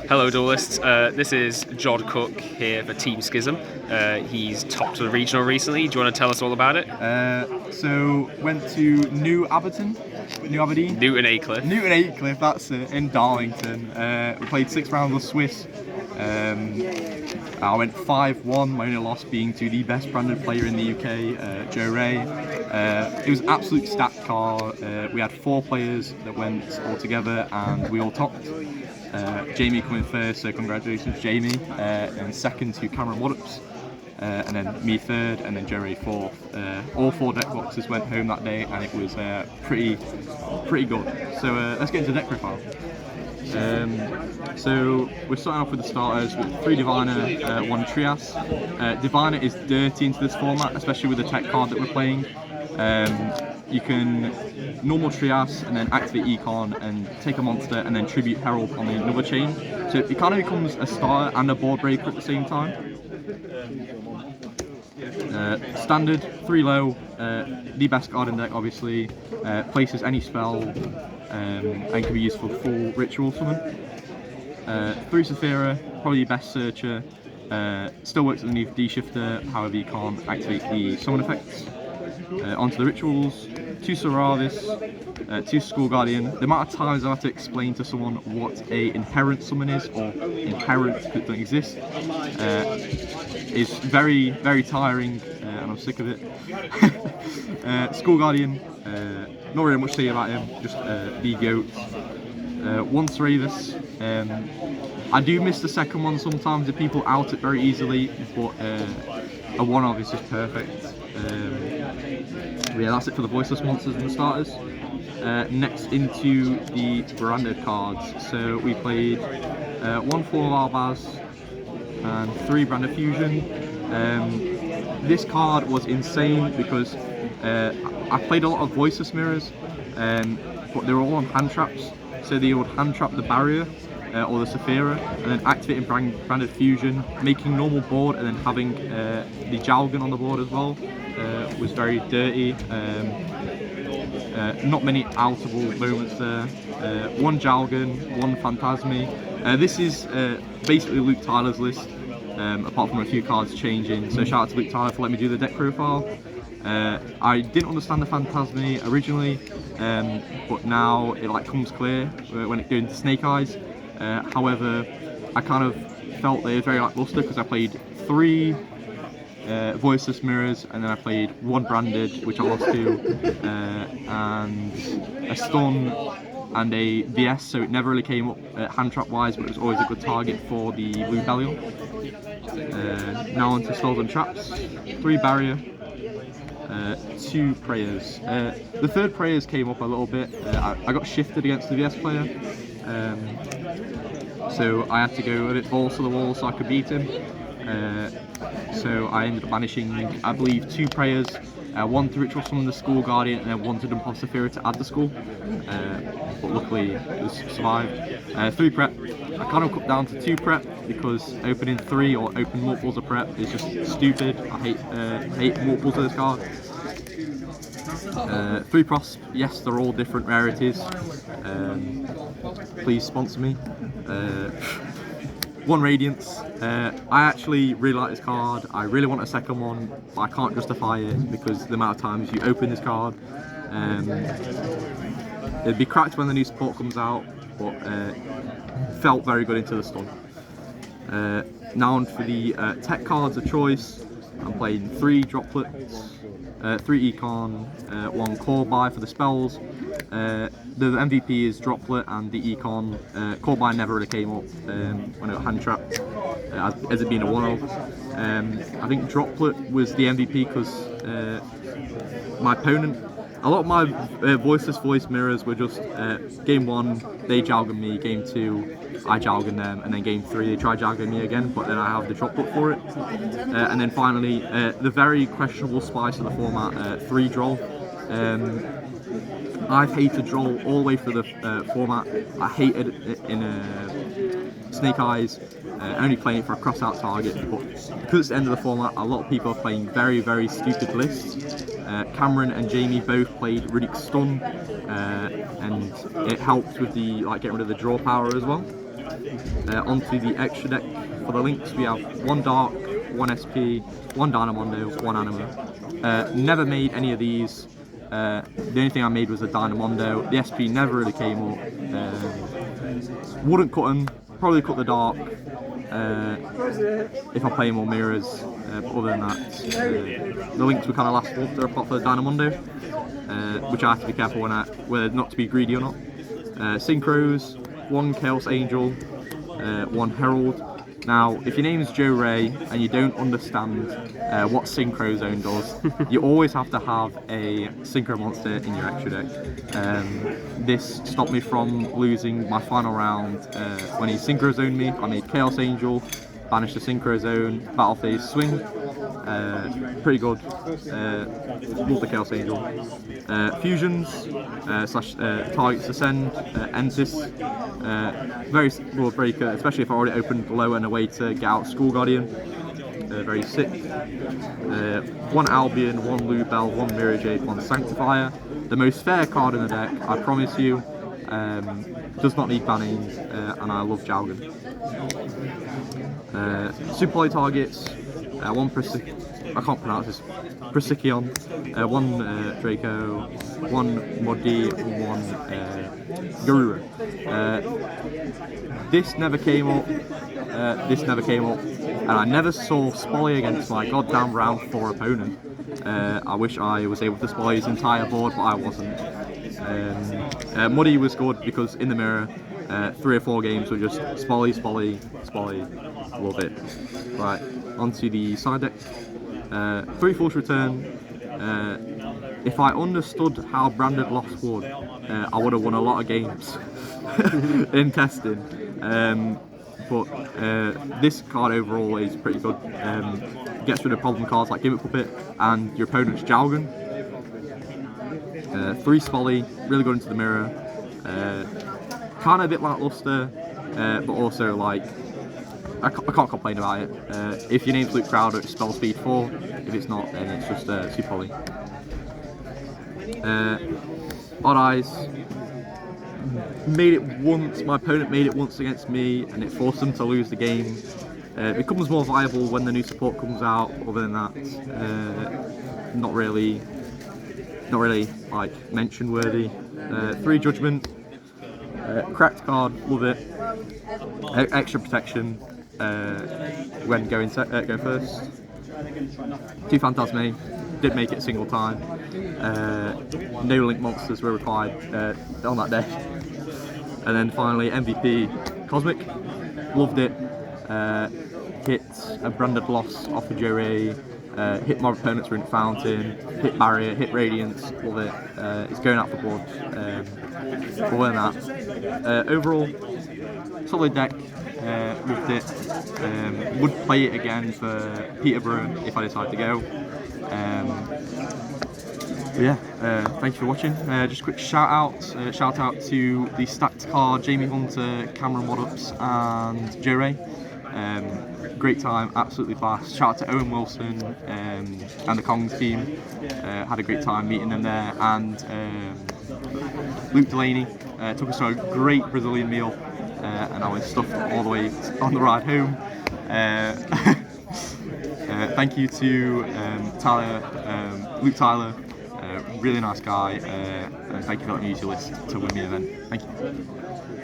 Hello duelists, this is Jod Cook here for Team Schism. He's topped the regional recently. Do you want to tell us all about it? So went to New Aberdeen, Newton Aycliffe, that's it, in Darlington. We played 6 rounds of Swiss. I went 5-1, my only loss being to the best branded player in the UK, Joe Ray. It was an absolute stacked car. We had 4 players that went all together and we all topped. Jamie coming first, so congratulations Jamie, and second to Cameron Waddups, and then me third, and then Joe Ray fourth. All 4 deck boxes went home that day and it was pretty good. So let's get into deck profile. So we're starting off with the starters with 3 Diviner, 1 Trias. Diviner is dirty into this format, especially with the tech card that we're playing. You can normal Trias and then activate Econ and take a monster and then tribute Herald on the another chain. So it kind of becomes a starter and a board breaker at the same time. Standard, 3 low, the best card in deck obviously, places any spell and can be used for full ritual summon. 3 Saphira, probably the best searcher, still works underneath D-Shifter, however you can't activate the summon effects. Onto the rituals, 2 Soravis, 2 School Guardian. The amount of times I have to explain to someone what a inherent summon is, or inherent that don't exist, is very tiring, and I'm sick of it. School Guardian, not really much to say about him, just the GOAT. 1 Soravis. I do miss the second one sometimes if people out it very easily, but a 1-of is just perfect. Yeah, that's it for the voiceless monsters and the starters. Next into the branded cards. So we played 1 Fall of Albaz and 3 Branded Fusion. This card was insane because I played a lot of voiceless mirrors, but they were all on hand traps. So they would hand trap the barrier or the Saphira, and then activating Branded Fusion, making normal board, and then having the Jalgan on the board as well. Was very dirty. Not many outable moments there. 1 Jalgan, 1 Phantasmi. This is basically Luke Tyler's list, apart from a few cards changing. So shout out to Luke Tyler for letting me do the deck profile. I didn't understand the Phantasmi originally, but now it comes clear when it goes into Snake Eyes. However, I kind of felt they were very lackluster because I played 3 voiceless mirrors, and then I played 1 branded, which I lost to, and a stun and a VS, so it never really came up hand trap wise, but it was always a good target for the Blue Galleon. Now on to spells and traps. 3 barrier, 2 prayers. The 3rd prayers came up a little bit. I got shifted against the VS player, so I had to go a bit balls to the wall so I could beat him. So I ended up banishing, I believe, 2 prayers, 1 to ritual summon the School Guardian, and then 1 to dump off Saphira to add the school. But luckily it was survived. 3 prep. I kind of cut down to 2 prep because opening 3 or opening multiples of prep is just stupid. I hate multiples of this card. 3 prosp. Yes, they're all different rarities. Please sponsor me. 1 Radiance. I actually really like this card. I really want a second one, but I can't justify it because the amount of times you open this card. It'd be cracked when the new support comes out, but felt very good into the stun. Now on for the tech cards of choice. I'm playing 3 droplets, 3 Econ, 1 Core Buy for the spells. The MVP is Droplet and the Econ. Core Buy never really came up when it got hand trapped, as it being a 1-of. I think Droplet was the MVP because my opponent, a lot of my Voiceless Voice mirrors were just game 1 they Jalgan me, game 2 I Jalgan them, and then game 3 they try Jalgan me again, but then I have the Droplet for it. And then finally, the very questionable spice of the format, 3 Droll. I've hated Droll all the way through the format. I hated it in Snake Eyes, only playing it for a cross-out target, but because it's the end of the format, a lot of people are playing very stupid lists. Cameron and Jamie both played Riddick Stun, and it helps with the getting rid of the draw power as well. Onto the extra deck for the links, we have 1 Dark, 1 SP, 1 Dynamondo, 1 Anima. Never made any of these. The only thing I made was a Dynamondo. The SP never really came up. Wouldn't cut them, probably cut the Dark if I play more mirrors. But other than that, the links were kind of last up there apart for the Dynamondo, which I have to be careful whether not to be greedy or not. Synchros, 1 Chaos Angel, 1 Herald. Now, if your name is Joe Ray and you don't understand what Synchro Zone does, you always have to have a Synchro Monster in your extra deck. This stopped me from losing my final round when he Synchro Zoned me. I made Chaos Angel, banished the Synchro Zone, Battle Phase Swing. Pretty good. Love the Chaos Angel. Fusions slash targets ascend, Entis. Very good breaker, especially if I already opened low and away to get out School Guardian. Very sick. 1 Albion, 1 Lubel, 1 Mirror Jade, 1 Sanctifier. The most fair card in the deck, I promise you. Does not need banning, and I love Jalgan. Super Poly targets, 1 I can't pronounce this, Prisikion, 1 Draco, 1 Modi, and 1 Garura. This never came up, and I never saw Spolly against my goddamn round 4 opponent. I wish I was able to Spolly his entire board, but I wasn't. Muddy was good because in the mirror, 3 or 4 games were just Spolly, Spolly, Spolly. Love it. Right, onto the side deck. 3 Force Return. If I understood how Branded Lost would, I would have won a lot of games in testing. But this card overall is pretty good. Gets rid of problem cards like Gimmick Puppet and your opponent's Jalgan. 3 Spolly, really good into the mirror. Kind of a bit lackluster, but also I can't complain about it. If your name's Luke Crowder, it's spell speed 4. If it's not, then it's just Super Poly. Odd Eyes. Made it once, my opponent made it once against me, and it forced them to lose the game. It becomes more viable when the new support comes out. Other than that, not really mention worthy. 3 Judgment. Cracked card, love it. Extra protection when going first. 2 Phantasme, didn't make it a single time. No link monsters were required on that day. And then finally MVP Cosmic, loved it. Hit a Branded Loss off of Joe Ray. Hit my opponent's Rune Fountain, hit Barrier, hit Radiance, love it. It's going out for blood. Other than that, overall, solid deck, loved it. Would play it again for Peterborough if I decide to go. But yeah, thank you for watching. Just a quick shout out to the stacked card, Jamie Hunter, Cameron Waddups and Joe Ray. Great time, absolutely blast. Shout out to Owen Wilson and the Kongs team. Had a great time meeting them there. And Luke Delaney took us to a great Brazilian meal, and I was stuffed all the way on the ride home. Thank you to Luke Tyler, really nice guy, and thank you for letting me use your list to win the event. Thank you.